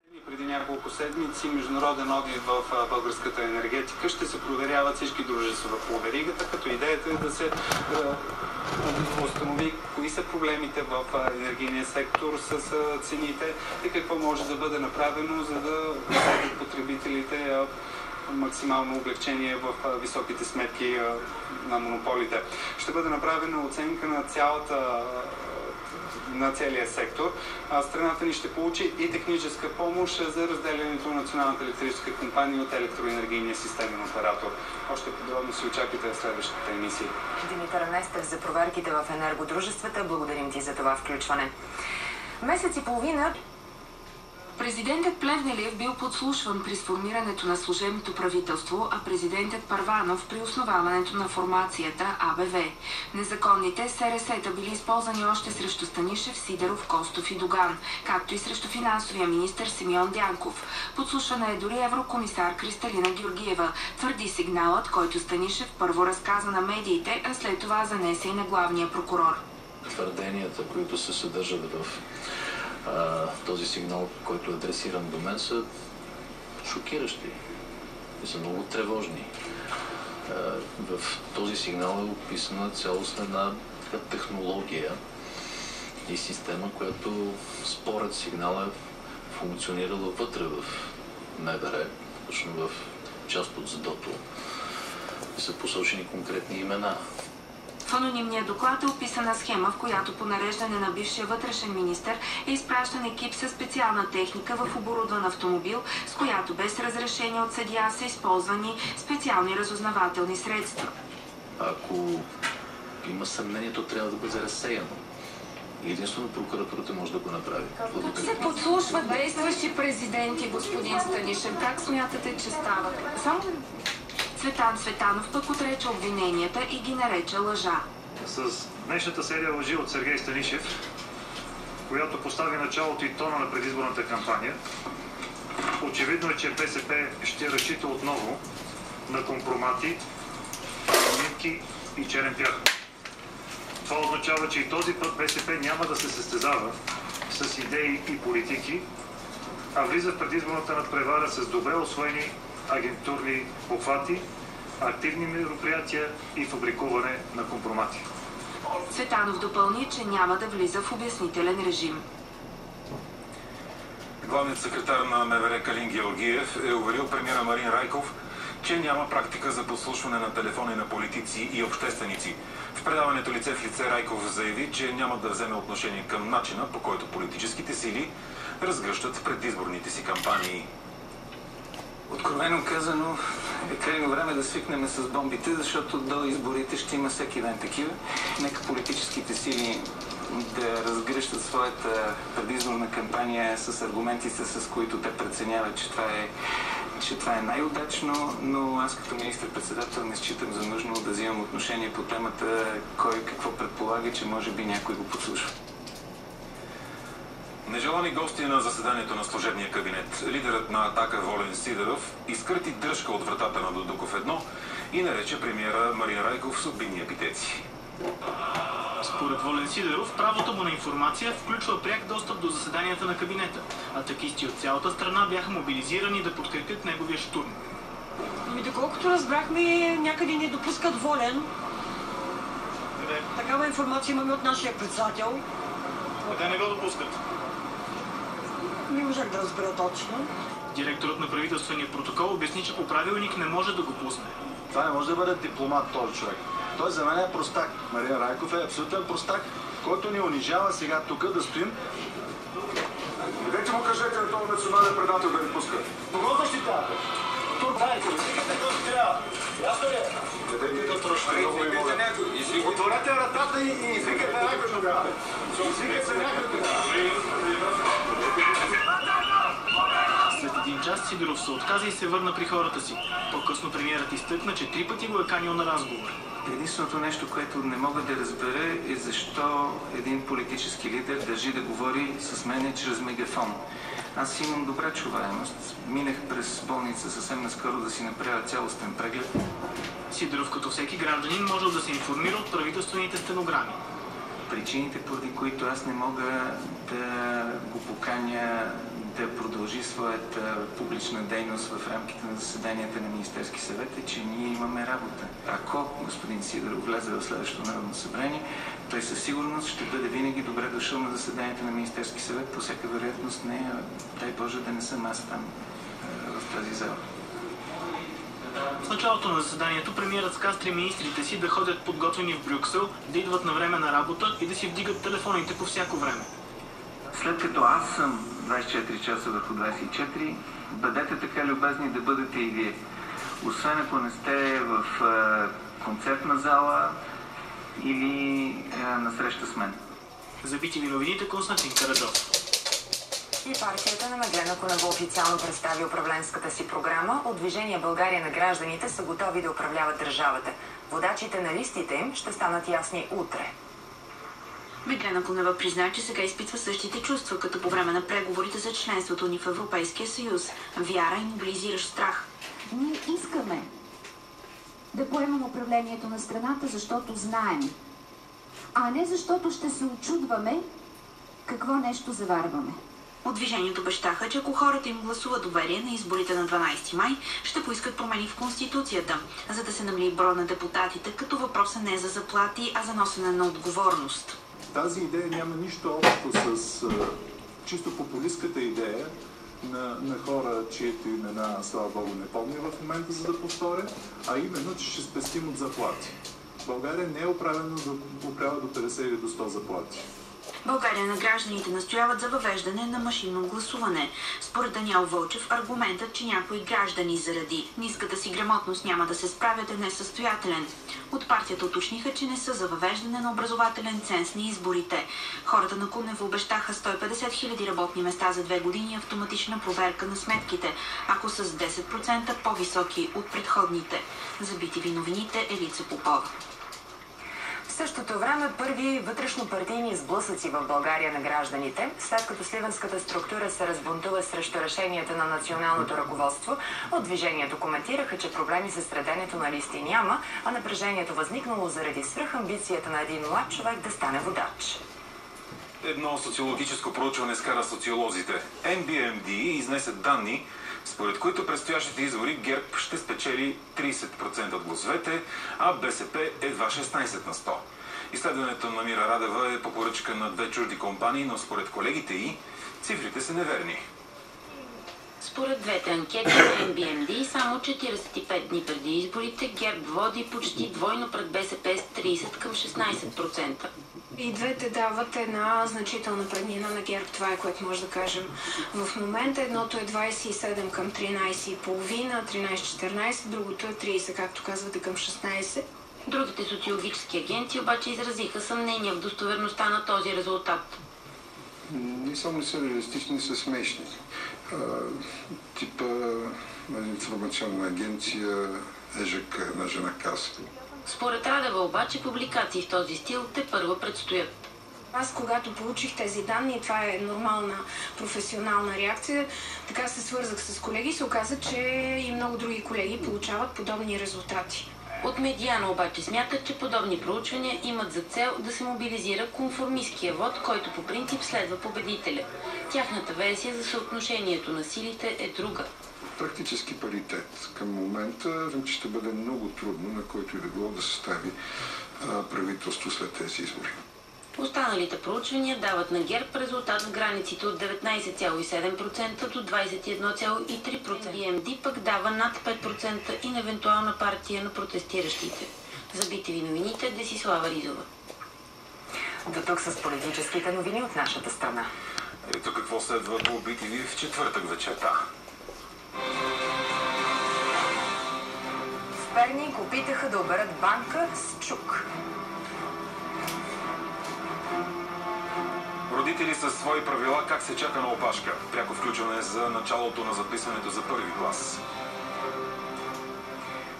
Преди няколко седмици международен одит в българската енергетика ще се проверяват всички дружества по веригата, като идеята е да се установи кои са проблемите в енергийния сектор с цените и какво може да бъде направено, за да дадат потребителите максимално облегчение в високите сметки на монополите. Ще бъде направена оценка на целия сектор. Страната ни ще получи и техническа помощ за разделянето на Националната електрическа компания от електроенергийния системен оператор. Още подробно си очаквайте в следващите емисии. Димитър Нестев за проверките в енергодружествата. Благодарим ти за това включване. Месец и половина Президентът Плевнелиев бил подслушван при сформирането на служебното правителство, а президентът Първанов при основаването на формацията АБВ. Незаконните СРС-та били използвани още срещу Станишев, Сидеров, Костов и Доган, както и срещу финансовия министър Симеон Дянков. Подслушвана е дори еврокомисар Кристалина Георгиева, твърди сигналът, който Станишев първо разказа на медиите, а след това занесе и на главния прокурор. Твърденията, които се съдържат в този сигнал, който е адресиран до мен, са шокиращи и са много тревожни. В този сигнал е описана цялостна една технология и система, която според сигнала е функционирала вътре в МВР, точно в част от СДОТО, и са посочени конкретни имена. В анонимния доклад е описана схема, в която по нареждане на бившия вътрешен министър е изпращан екип със специална техника в оборудван автомобил, с която без разрешение от съдия са използвани специални разузнавателни средства. Ако има съмнение, то трябва да бъде разсеяно. Единствено прокуратурата може да го направи. Тук се подслушват действащи президенти, господин Станишев. Как смятате, че става? Само Цветан Цветанов пък отрече обвиненията и ги нарече лъжа. С днешната серия лъжи от Сергей Станишев, която постави началото и тона на предизборната кампания, очевидно е, че БСП ще разчита отново на компромати, анонимки и черен пях. Това означава, че и този път БСП няма да се състезава с идеи и политики, а влиза в предизборната надпревара с добре усвоени агентурни похвати, активни мероприятия и фабрикуване на компромати. Цветанов допълни, че няма да влиза в обяснителен режим. Главният секретар на МВР Калин Георгиев е уверил премиера Марин Райков, че няма практика за подслушване на телефони на политици и общественици. В предаването лице в лице Райков заяви, че няма да вземе отношение към начина, по който политическите сили разгръщат предизборните си кампании. Откровено казано, е крайно време да свикнем с бомбите, защото до изборите ще има всеки ден такива. Нека политическите сили да разгръщат своята предизборна кампания с аргументите, с които те преценяват, че това е най-удачно, но аз като министър-председател не считам за нужно да взимам отношение по темата кой какво предполага, че може би някой го подслушва. Нежелани гости на заседанието на служебния кабинет. Лидерът на Атака Волен Сидеров изкърти дръжка от вратата на Додуков 1 и нарече премиера Марин Райков с обидни епитети. Според Волен Сидеров, правото му на информация включва пряк достъп до заседанията на кабинета. Атакисти от цялата страна бяха мобилизирани да подкрепят неговия щурм. Доколкото разбрахме, някъде не допускат Волен. Къде? Такава информация имаме от нашия председател. Къде не го допускат? Не можах да разбера точно. Директорът на правителствения протокол обясни, че по правилник не може да го пусне. Това не може да бъде дипломат, този човек. Той за мен е простак. Марин Райков е абсолютен простак, който ни унижава сега тук да стоим. Дайте му кажете на този национален предател да ни пуска. Кого защитавате? Турцайци, викате който трябва. Ясно ли е? Дайте да трошите, много ви моля. Отворете вратата и извикате някой тогава. Извикате се някой тогава. След един час Сидеров се отказа и се върна при хората си. По-късно премиерът изтъкна, че 3 пъти го е канил на разговор. Единственото нещо, което не мога да разбера е защо един политически лидер държи да говори с мене чрез мегафон. Аз имам добра чуваемост. Минах през болница съвсем наскоро да си направя цялостен преглед. Сидеров, като всеки гражданин, може да се информира от правителствените стенограми. причините, поради които аз не мога да го поканя да продължи своята публична дейност в рамките на заседанията на Министерски съвет, е, че ние имаме работа. Ако господин Сидеров влезе в следващото Народно събрание, той със сигурност ще бъде винаги добре дошъл на заседанията на Министерски съвет. По всяка вероятност не, дай Боже да не съм аз там в тази зала. В началото на заседанието премиерът скастри министрите си да ходят подготвени в Брюксел, да идват на време на работа и да си вдигат телефоните по всяко време. След като аз съм 24 часа върху 24, бъдете така любезни да бъдете и вие. Освен ако не сте в концертна зала или на среща с мен. За BTV новините Константин Караджов. И партията на Меглена Кунева официално представи управленската си програма. От Движение България на гражданите са готови да управляват държавата. Водачите на листите им ще станат ясни утре. Меглена Кунева призна, че сега изпитва същите чувства, като по време на преговорите за членството ни в Европейския съюз. Вяра и мобилизиращ страх. Ние искаме да поемем управлението на страната, защото знаем, а не защото ще се очудваме какво нещо заварваме. От движението обещаха, че ако хората им гласуват доверие на изборите на 12 май, ще поискат промени в Конституцията, за да се намали броя на депутатите, като въпросът не е за заплати, а за носене на отговорност. Тази идея няма нищо общо с чисто популистката идея на хора, чието имена, слава Богу, не помня в момента, за да повторя, а именно, че ще спестим от заплати. България не е оправена да оправя до 50 или до 100 заплати. България на гражданите настояват за въвеждане на машинно гласуване. Според Даниел Вълчев, аргументът, че някои граждани заради ниската си грамотност няма да се справят, е несъстоятелен. От партията уточниха, че не са за въвеждане на образователен ценз на изборите. Хората на Кунева обещаха 150 000 работни места за 2 години и автоматична проверка на сметките, ако са с 10% по-високи от предходните. За BTV новините Елица Попова. В същото време първи вътрешнопартийни сблъсъци в България на гражданите, след като сливенската структура се разбунтува срещу решенията на националното ръководство, от движението коментираха, че проблеми с среденето на листи няма, а напрежението възникнало заради свръхамбицията на един млад човек да стане водач. Едно социологическо проучване скара социолозите. NBMD изнесе данни, според които предстоящите избори ГЕРБ ще спечели 30% от гласовете, а БСП едва 16 на 100. Изследването на Мира Радева е по поръчка на 2 чужди компании, но според колегите й цифрите са неверни. Според двете анкети на NBMD, само 45 дни преди изборите ГЕРБ води почти двойно пред БСП с 30 към 16%. И двете дават една значителна преднина на ГЕРБ, това е което може да кажем. В момента едното е 27 към 13,5, 13-14, другото е 30, както казвате, към 16. Другите социологически агенции обаче изразиха съмнение в достоверността на този резултат. Не само не са реалистични, са смешни. Типа информационна агенция ЕЖК на жена Каса. Според Радева обаче публикации в този стил тепърва предстоят. Аз, когато получих тези данни, това е нормална професионална реакция, така се свързах с колеги и се оказа, че и много други колеги получават подобни резултати. От Медиана обаче смятат, че подобни проучвания имат за цел да се мобилизира конформисткия вод, който по принцип следва победителя. Тяхната версия за съотношението на силите е друга. Практически паритет. Към момента че ще бъде много трудно на който и да било да състави правителство след тези избори. Останалите проучвания дават на ГЕРБ резултат в границите от 19,7% до 21,3%. BMD пък дава над 5% и на евентуална партия на протестиращите. За BTV новините Десислава Ризова. До тук с политическите новини от нашата страна. Ето какво следва по BTV в четвъртък вечерта. В Перник опитаха да оберат банка с чук. Родители със свои правила как се чака на опашка. Пряко включване за началото на записването за първи клас.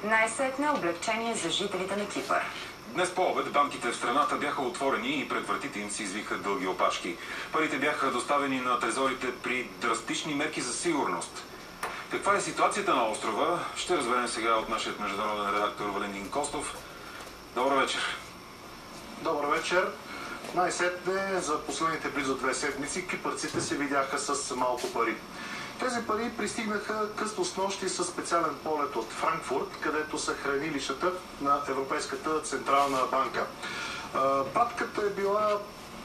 Най-сетне облегчение за жителите на Кипър. Днес по обед банките в страната бяха отворени и пред вратите им се извиха дълги опашки. Парите бяха доставени на трезорите при драстични мерки за сигурност. Каква е ситуацията на острова? Ще разберем сега от нашия международен редактор Валентин Костов. Добър вечер. Добър вечер. Най-сетне за последните близо 2 седмици кипърците се видяха с малко пари. Тези пари пристигнаха късно снощи със специален полет от Франкфурт, където са хранилищата на Европейската централна банка. Пратката е била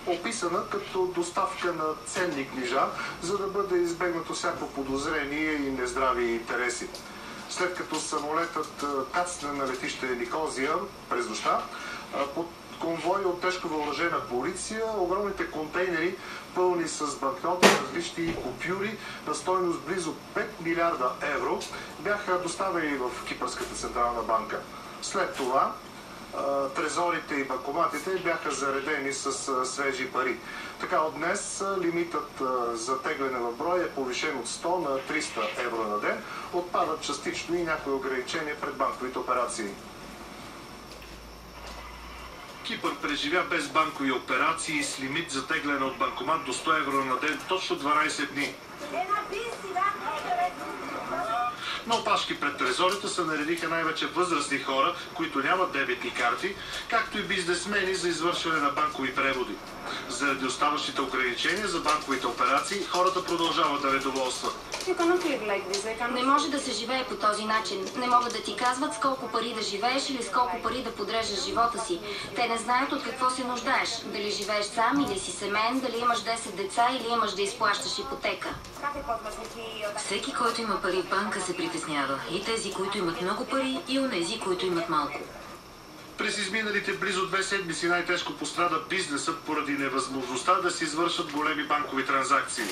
описана като доставка на ценни книжа, за да бъде избегнато всяко подозрение и нездрави интереси. След като самолетът кацне на летище Никозия през нощта, под конвой от тежко въоръжена полиция, огромните контейнери, пълни с банкноти, различни купюри на стойност близо 5 милиарда евро, бяха доставени в Кипърската централна банка. След това трезорите и банкоматите бяха заредени с свежи пари. Така от днес лимитът за тегляне в брой е повишен от 100 на 300 евро на ден. Отпадат частично и някои ограничения пред банковите операции. Кипър преживя без банкови операции с лимит за тегляне от банкомат до 100 евро на ден точно 12 дни. На опашки пред трезорите се наредиха най-вече възрастни хора, които нямат дебитни карти, както и бизнесмени за извършване на банкови преводи. Заради оставащите ограничения за банковите операции, хората продължават да недоволстват. Не може да се живее по този начин. Не могат да ти казват с колко пари да живееш или с колко пари да подреждаш живота си. Те не знаят от какво се нуждаеш. Дали живееш сам или си семейен, дали имаш 10 деца или имаш да изплащаш ипотека. Всеки, който има пари в банка, се притеснява. И тези, които имат много пари, и онези, които имат малко. През изминалите близо 2 седмици най-тежко пострада бизнесът поради невъзможността да се извършат големи банкови транзакции.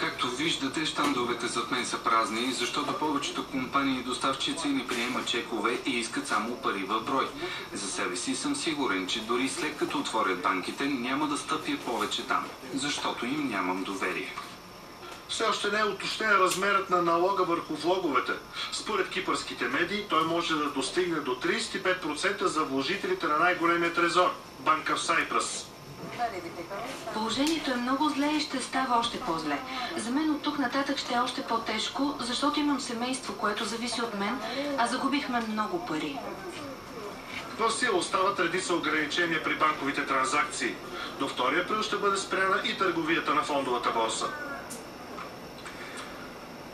Както виждате, щандовете зад мен са празни, защото повечето компании и доставчици не приемат чекове и искат само пари в брой. За себе си съм сигурен, че дори след като отворят банките, няма да стъпя повече там, защото им нямам доверие. Все още не е уточнен размерът на налога върху влоговете. Според кипърските медии, той може да достигне до 35% за вложителите на най-големия трезор – Банка в Сайпрас. Положението е много зле и ще става още по-зле. За мен от тук нататък ще е още по-тежко, защото имам семейство, което зависи от мен, а загубихме много пари. В сила остават редица ограничения при банковите транзакции. До 2 април ще бъде спряна и търговията на фондовата борса.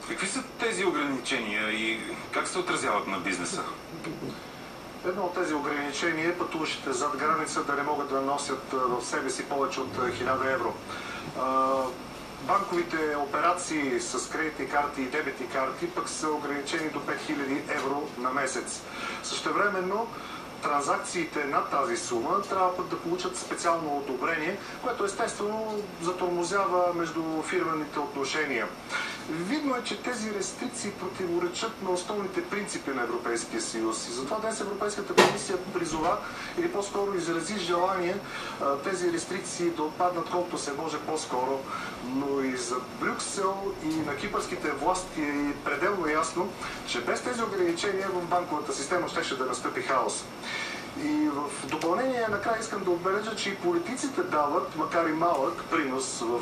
Какви са тези ограничения и как се отразяват на бизнеса? Едно от тези ограничения е пътуващите зад граница да не могат да носят в себе си повече от 1000 евро. Банковите операции с кредитни карти и дебетни карти пък са ограничени до 5000 евро на месец. Същевременно транзакциите над тази сума трябва пък да получат специално одобрение, което естествено затормозява между фирмените отношения. Видно е, че тези рестрикции противоречат на основните принципи на Европейския съюз. И затова днес Европейската комисия призова или по-скоро изрази желание тези рестрикции да отпаднат колкото се може по-скоро. Но и за Брюксел и на кипърските власти е пределно ясно, че без тези ограничения в банковата система щеше да настъпи хаос. И в допълнение накрая искам да отбележа, че и политиците дават, макар и малък, принос в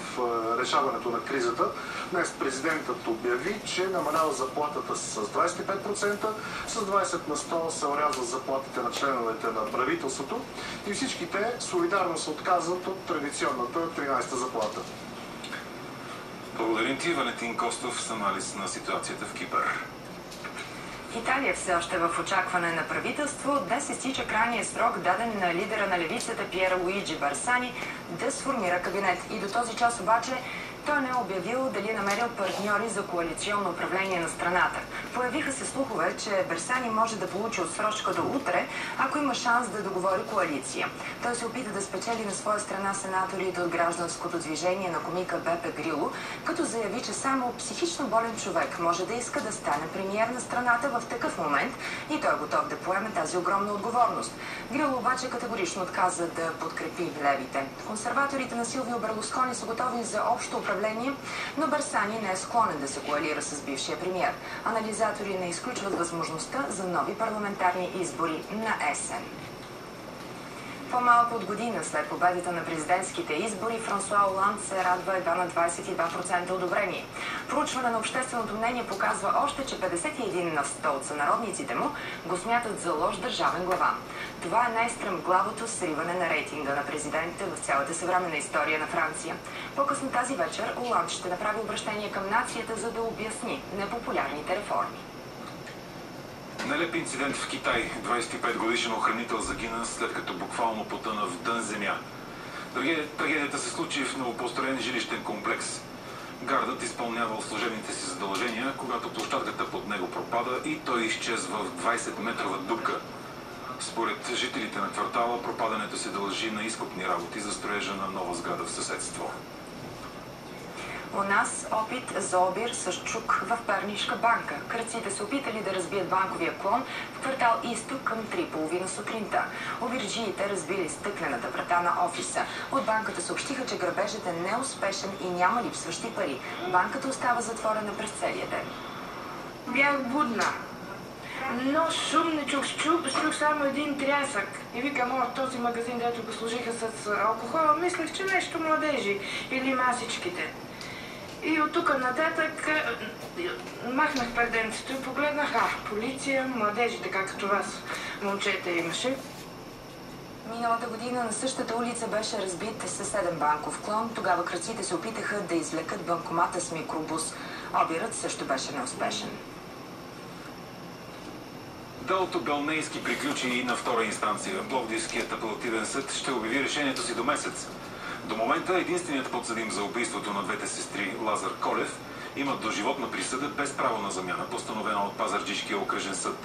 решаването на кризата. Днес президентът обяви, че намалява заплатата с 25%, с 20 на 100 се орязва заплатите на членовете на правителството и всички те солидарно се отказват от традиционната 13-та заплата. Благодарим ти, Валентин Костов, с анализ на ситуацията в Кипър. Италия все още в очакване на правителство. Днес изтича крайния срок, даден на лидера на левицата Пиер Луиджи Барсани да сформира кабинет. И до този час обаче той не е обявил дали е намерил партньори за коалиционно управление на страната. Появиха се слухове, че Берсани може да получи отсрочка до утре, ако има шанс да договори коалиция. Той се опита да спечели на своя страна сенаторите от гражданското движение на комика Бепе Грило, като заяви, че само психично болен човек може да иска да стане премиер на страната в такъв момент и той е готов да поеме тази огромна отговорност. Грило обаче категорично отказа да подкрепи левите. Консерваторите на Силвио Берлускони са готови за общо управление, но Берсани не е склонен да се коалира с бившия премиер. Анализатори не изключват възможността за нови парламентарни избори на есен. По-малко от година след победата на президентските избори, Франсуа Оланд се радва едва на 22% одобрение. Проучване на общественото мнение показва още, че 51 на 100 от сънародниците му го смятат за лош държавен глава. Това е най-стръмглавото сриване на рейтинга на президента в цялата съвременна история на Франция. По-късно тази вечер Оланд ще направи обращение към нацията, за да обясни непопулярните реформи. Нелеп инцидент в Китай. 25-годишен охранител загина, след като буквално потъна в дън земя. Трагедията се случи в новопостроен жилищен комплекс. Гардът изпълнявал служебните си задължения, когато площадката под него пропада и той изчезва в 20-метрова дупка. Според жителите на квартала, пропадането се дължи на изкопни работи за строежа на нова сграда в съседство. У нас опит за обир с чук в Пернишка банка. Кръците са опитали да разбият банковия клон в квартал Изток към 3:30 сутринта. Обирджиите разбили стъклената врата на офиса. От банката съобщиха, че грабежът е неуспешен и няма липсващи пари. Банката остава затворена през целия ден. Бях будна. Но шум не чух само един трясък. И викам, този магазин, дето го служиха с алкохола, мислех, че нещо младежи или масичките. И от тук нататък махнах перденцето и погледнах, полиция, младежи, така като вас, момчета имаше. Миналата година на същата улица беше разбит съседен банков клон. Тогава кръците се опитаха да извлекат банкомата с микробус. Обирът също беше неуспешен. Делото Белнейски приключи и на втора инстанция. Пловдивският апелативен съд ще обяви решението си до месец. До момента единственият подсъдим за убийството на двете сестри Лазар Колев има доживотна присъда без право на замяна, постановена от Пазарджишкия окръжен съд.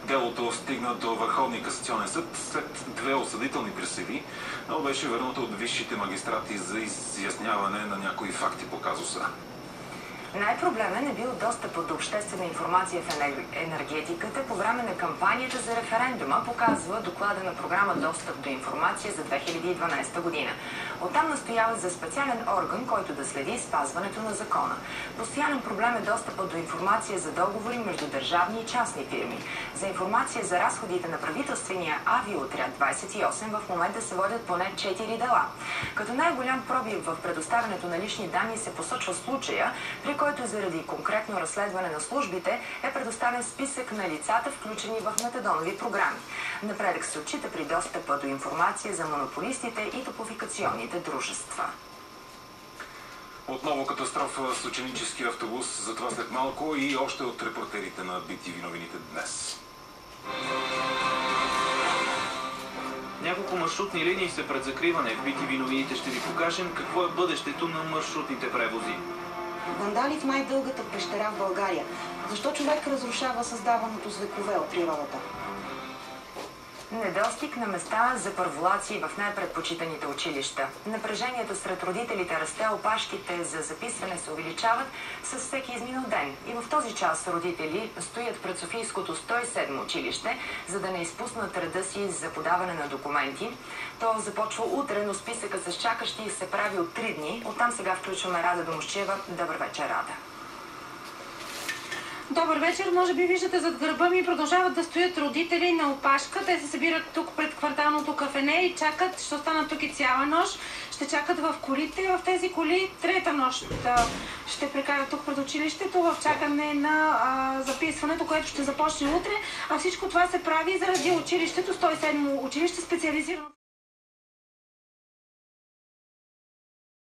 Делото стигна до Върховния касационен съд след 2 осъдителни присъди, но беше върнато от висшите магистрати за изясняване на някои факти по казуса. Най-проблемен е бил достъпът до обществена информация в енергетиката по време на кампанията за референдума, показва доклада на програма Достъп до информация за 2012 година. Оттам настояват за специален орган, който да следи спазването на закона. Постоянен проблем е достъпът до информация за договори между държавни и частни фирми. За информация за разходите на правителствения авиоотряд 28 в момента се водят поне 4 дела. Като най-голям пробив в предоставянето на лични данни се посочва случая, при който заради конкретно разследване на службите е предоставен списък на лицата, включени в метадонови програми. Напредък се отчита при достъпа до информация за монополистите и топофикационните дружества. Отново катастрофа с ученически автобус, за това след малко и още от репортерите на BTV новините днес. Няколко маршрутни линии са пред закриване. В BTV новините ще ви покажем какво е бъдещето на маршрутните превози. Вандали в най-дългата пещера в България. Защо човек разрушава създаваното с векове от природата? Недостиг на места за първолаци в най-предпочитаните училища. Напрежението сред родителите расте, опашките за записване се увеличават с всеки изминал ден. И в този час родители стоят пред Софийското 107 училище, за да не изпуснат реда си за подаване на документи. То започва утре, но списъкът с чакащи се прави от 3 дни. Оттам сега включваме Рада Домощиева. Добър вечер, Рада. Добър вечер. Може би виждате зад гърба ми продължават да стоят родители на опашка. Те се събират тук пред кварталното кафене и чакат, ще останат тук и цяла нощ. Ще чакат в колите. В тези коли трета нощ ще прекарат тук пред училището в чакане на записването, което ще започне утре. А всичко това се прави заради училището, 107 училище, специализирано.